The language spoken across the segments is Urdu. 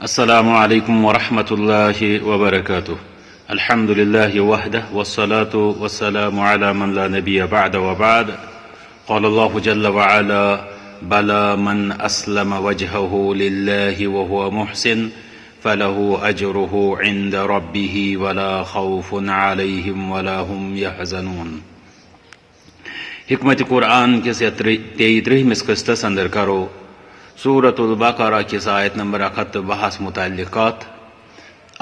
السلام علیکم ورحمۃ اللہ وبرکاتہ. الحمد للہ وحدہ والصلاة والسلام علی من لا نبی بعد وبعد. قال اللہ جل وعلا بلا من اسلم وجهه للہ وهو محسن فله اجره عند ربه ولا خوف علیہم ولا هم يحزنون. حکمت قرآن کے 33 قسطس اندر کرو سورۃ البقرہ کس آیت نمبر 162 متعلقات.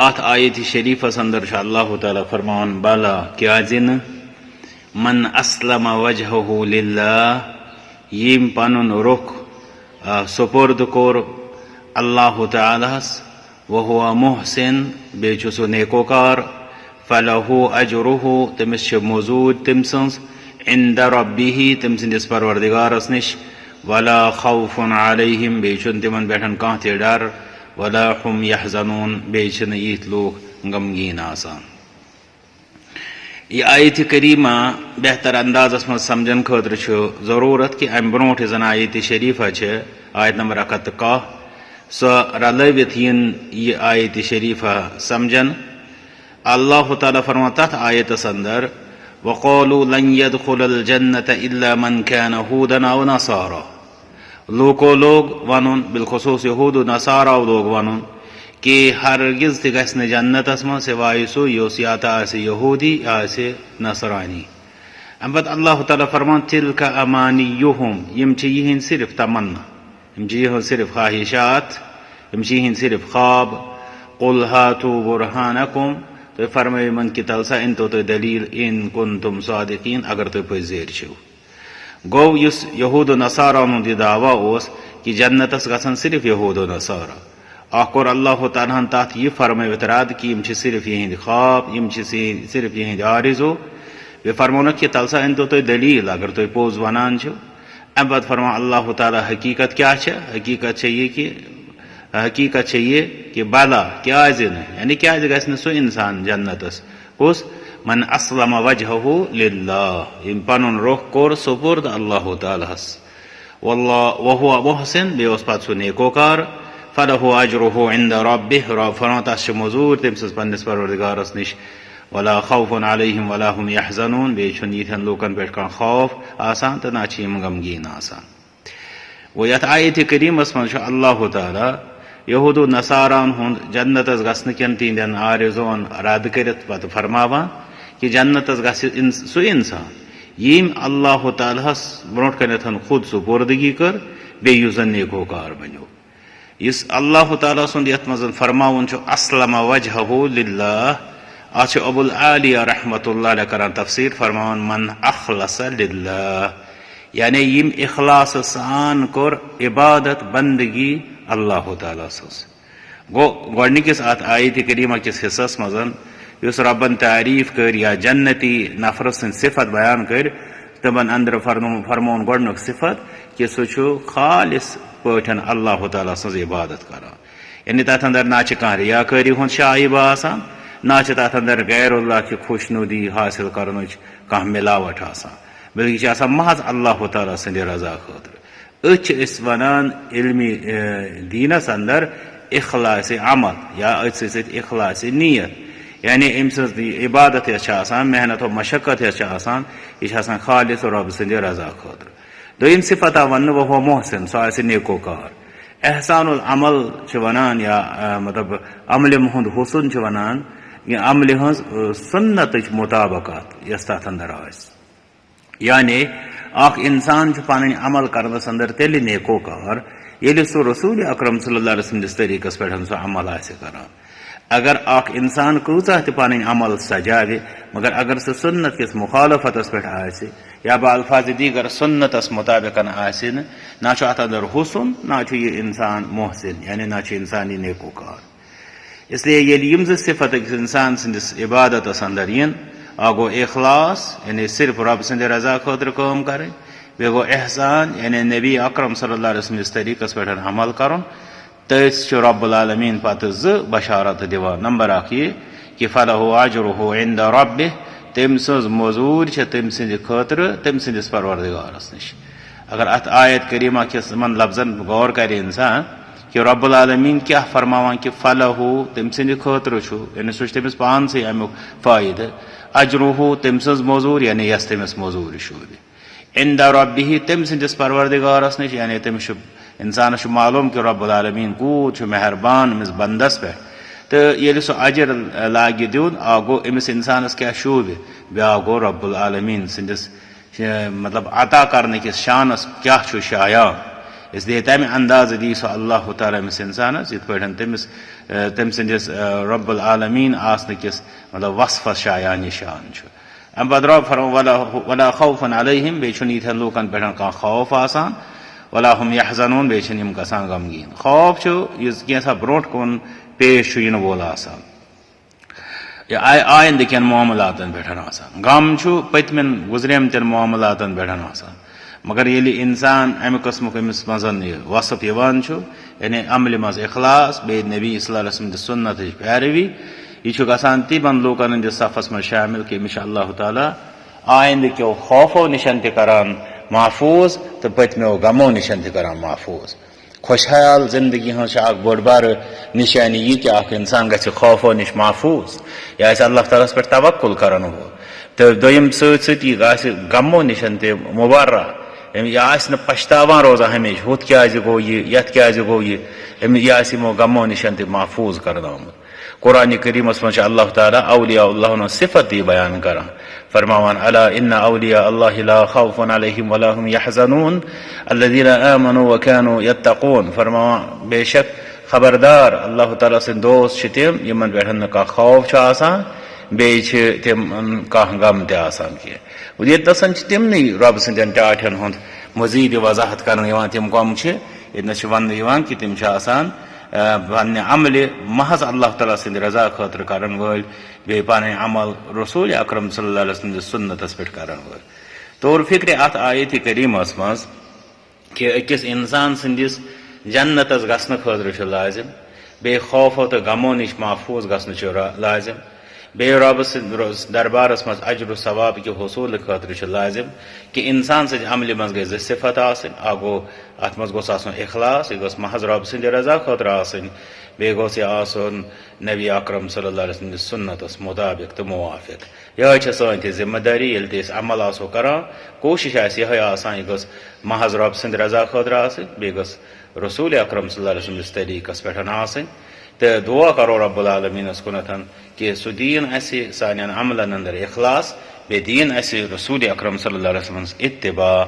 ات آیت شریف اندر اللہ تعالی فرمان بالا کیا زن من اسلم وجهه للہ یم پنن رخ سپرد کور اللہ تعالی وهو محسن بیچ سو نیکوکار فلہ اجرہ تمس موجود تم سنس عند ربہ تم سندس پروردگارس نش ولا خوف علیہم بیچن تمن بیٹھن کان تے ڈر ولا هم يحزنون بیچن ایت لوگ غمگین آسان. یہ آیت کریمہ بہتر انداز میں سمجھن خاطر ضرورت کہ ام برونٹ زن آیت شریفہ آیت نمبر 1 سو رلوت یہ آیت شریفہ سمجھن. اللہ تعالیٰ فرماتا تھا آیت اندر وقالوا لن يدخل الجنة الا من كان هودا او نصارى. لوگ ونن بالخصوص یہود و نصارا لوگ ونن کہ ہرگز تہ گژھِ نہٕ جنتس من سوائے سو یس یا تو آسہِ یہودی یا آسہِ نصرانی. امہ پتہٕ اللہ تعالیٰ فرمان تلک امانیہم یم چھ یہند صرف تمنا، یم چھ یہند صرف خواہشات، یم چھ یہند صرف خواب. قل ہاتوا برہانکم تو فرمائے من کہ تلسا ان تو دلیل ان کنتم صادقین اگر تو پزیر چھو. گو اس یہود و نصارا ہند دعویٰ اس کہ جنتس گژھن صرف یہود و نصارا. اور اللہ تعالیٰ تات یہ فرمائے اعتراض کہ یم چھ صرف یہند خواب، یم چھ صرف یہند آرزو. یہ فرمونک کہ تلسا ان تو دلیل اگر تو پوز ونان چھو. ام پتہ فرما اللہ تعالیٰ حقیقت کیا ہے؟ حقیقت چاہیے کہ بالا کیا زن یعنی کیا گژھِ نہٕ سُہ انسان جنتس کس من اسلم وجهه للہ یم پنن رخ کور سپرد اللہ تعالیٰ وهو محسن بیس پتہ سہ نیکوکار فلہ اجرہ عند ربہ فرماتا چھ مزور تم سز پنس پروردگارس نش ولا خوف علیہم ولا هم يحزنون بیٚیہِ چھُنہٕ یِتھٮ۪ن لوٗکن پٮ۪ٹھ کانٛہہ خوف آسان تہٕ نہ چھِ یِم غمگیٖن آسان. گوٚو یتھ آیتِ کریٖمس منٛز چھُ اللہ تعالیٰ یہود و نصاران ہند جنتس گژھنہٕ کٮ۪ن تہنٛدٮ۪ن آرزوٗون رد کٔرِتھ پتہٕ فرماوان کہ جنتس گژھِ سُہ انسان یم اللہ تعالیٰ ہس برونٛٹھ کنٮ۪تھ خود سپوردگی کر بیٚیہِ یُس زن نیکوکار بنیو. یُس اللہ تعالیٰ سُنٛد یتھ منٛز فرماوُن چھُ اسلم وجهه للہ اتھ چھُ ابو العالیہ رحمۃ اللہ علیہ کران تفسیر فرماوان من اخلص للہ یعنی یم اخلاص سان کور عبادت بندگی اللہ تعالیٰ سس. گو گۄڈنِکِس اتھ آیتِ کریمہ کس حصس منٛز یس ربن تعریف کر یا جنتی نفر سن صفت بیان کر تمن اندر فرمون گۄڈنیُک صفت کہ سہ چھُ خالص پٲٹھۍ اللہ تعالیٰ سٕنٛز عبادت کران. یعنی تتھ اندر نہ چھِ کانٛہہ ریاکٲری ہُنٛد شائبہ آسان نہ چھِ تتھ اندر غیر اللہ کہ خوشنودی حٲصِل کرنٕچ کانٛہہ ملاوٹ آسان بلکہ چھِ آسان محض اللہ تعالیٰ سٕنٛدِ رضا خٲطرٕ. أسۍ چھِ أسۍ ونان علمی دیٖنس اندر اخلاص عمل یا أتھۍ سۭتۍ اخلاص نیت یعنی أمۍ سٕنٛز عبادت یۄس چھِ آسان محنت و مشقت یۄس چھِ آسان یہِ چھِ آسان خالص رۄب سٕنٛدِ رضا خٲطرٕ. دوٚیِم صفت آو وننہٕ وہو محسن سُہ آسہِ نیکوکار. احسان العمل چھِ ونان یا مطلب عملہِ ہُنٛد حسن چھِ ونان یہِ عملہِ ہٕنٛز سنتٕچ مطابقت یۄس تتھ اندر آسہِ. یعنی اکھ انسان چھُ پنٕنۍ عمل کرنس اندر تیٚلہِ نیکوکار ییٚلہِ سُہ رسول اکرم صلی اللہ علیہ وسلم طریقس پٮ۪ٹھ سُہ عمل آسہِ کران. اگر اکھ انسان کۭژاہ تہِ پنٕنۍ عمل سجاوِ مگر اگر سُہ سنت کِس مخالفتس پٮ۪ٹھ آسہِ یا بالفاظ دیگر سنتس مطابقن آسہِ نہٕ نہ چھُ اتھ اندر حسن نہ چھُ یہِ انسان محسن یعنی نہ چھُ انسان یہِ نیکوکار. اس لیے ییٚلہِ یِم زٕ صفت أکِس انسان سٕنٛدِس عبادتس اندر یِن اکھ گوٚو اخلاص یعنی صرف رب سٕنٛدِ رضا خٲطرٕ کٲم کرٕنۍ بیٚیہِ گوٚو احسان یعنی نبی اکرم صلی اللہ علیہ وسلم طریقس پٮ۪ٹھ عمل کرُن. تٔتھۍ چھُ رب العالمیٖن پتہٕ زٕ بشارت دِوان. نمبر اکھ یہ کہ فلہ اجرہ عند ربہ تٔمۍ سٕنٛز موٚزوٗرۍ چھِ تٔمۍ سٕنٛدِ خٲطرٕ تٔمۍ سٕنٛدِس پروردگارس نِش. اگر اتھ آیت کریمہ کِس یِمن لفظن غور کرِ انسان کہ رب العالمین کیا فرماوان کہ فلہ تم سند خاطر یعنی سہ تمس پانسے امیک فائدہ اجرہ تم سز موزور یعنی یس تمس موزور شوبہ عند ربہ تم سندس پروردگارس نش یعنی تمس انسانس معلوم کہ رب العالمین کوت مہربان امس بندس پہ تو یل سہ اجر لاگہ دین آ گو امس انسانس کیا شوبہ بیا گو رب العالمین سندس مطلب عطا کرنے کس شانس کیا شایع اس لیے تمہ انداز دی سو اللہ تعالیٰ امس انسانس یت پہ تم سندس رب العالمین آسن کس مطلب وصفس شایع نشان ام پتہ رب فرما ولا خوف علیہم بیچن یتھن لوکن پہ کان خوف آسان ولا هم يحزنون بیچن یم گسان غمگین خوف یہ کینسا بروٹ کن پیش ین وول آسان یا آئندہ کن معاملاتن پہ آسان غم پتمن گزریمتن معاملاتن پہ آسان مگر یل انسان امہ قسمک امس مزن وصف یوان یعنی عمل مز اخلاص بی نبی صلی اللہ علیہ وسلم سنت پیروی یہ گسان تمن لوکن ہندس صفس من شامل کہ مش اللہ تعالیٰ آئندہ کیو خوفو نشن تہ کران محفوظ تو پتمو غمو نشن تہ کران محفوظ خوشحال زندگی ہز بڑ بار نشانی یہ کہ اخ انسان گھِ خوفو نش محفوظ یہ اللہ تعالیٰ پہ توکل کران وہ تو دویم ست یہ غمو نشن تہ مبرہ یہ پشتاوان روزان ہمیشہ ہت کیا گو یہ یت کیا گو یہ یمو غمو نشن تہ محفوظ کرنا آمت قرآن کریمس من اللہ تعالیٰ اولیاء اللہ صفت یہ بیان کران فرماوان الا ان اولیاء اللہ لا خوف علیہم ولا هم يحزنون الذين آمنوا وكانوا يتقون فرماوان بے شک خبردار اللہ تعالیٰ سن دوست تم یمن پہ کا خوف آسان بیچ تم کا غم تہ آسان کی یتنسن تمنی رب سندین ٹاٹھن ہند مزید وضاحت کرنے تم کم یتنس ون کہ تم آسان پنہ عمل محض اللہ تعالیٰ سند رضا خاطر کرن ول بی پن عمل رسول اکرم صلی اللہ علیہ وسلم سنتس پہ کرن ول طور فکر ات آیت کریمس مز کہ اکس انسان سندس جنتس گھن خاطر لازم بی خوفو تو غمو نش محفوظ گھن لازم بی رب دربارس مز اجر و ثواب کہ حصول خاطر لازم کہ انسان سج عمل مز گئی صفت آسن آ گو ات مز گوس آسن اخلاص یہ گوس محض رب سند رضا خاطر آسن بی گوس یہ آسن نبی اکرم صلی اللہ علیہ وسلم سنتس مطابق تو موافق یہ سن تہ ذمہ داری یل تہ عمل آسو کران کوشش یہ آسان یہ گوس محض رب سند رضا خاطر آسن بی گوس رسول اکرم صلی اللہ علیہ وسلم طریقس پہ آسن تو دعا کرو رب العالمینس کنتھن کہ سہ دین اسہ سانین عملن اندر اخلاص بی دین اسہ رسول اکرم صلی اللہ علیہ وسلم اتباع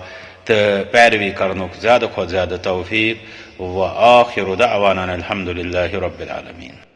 تو پیروی کرنک زیادہ کھت زیادہ توفیق وآخر دعوانا الحمد للہ رب العالمین.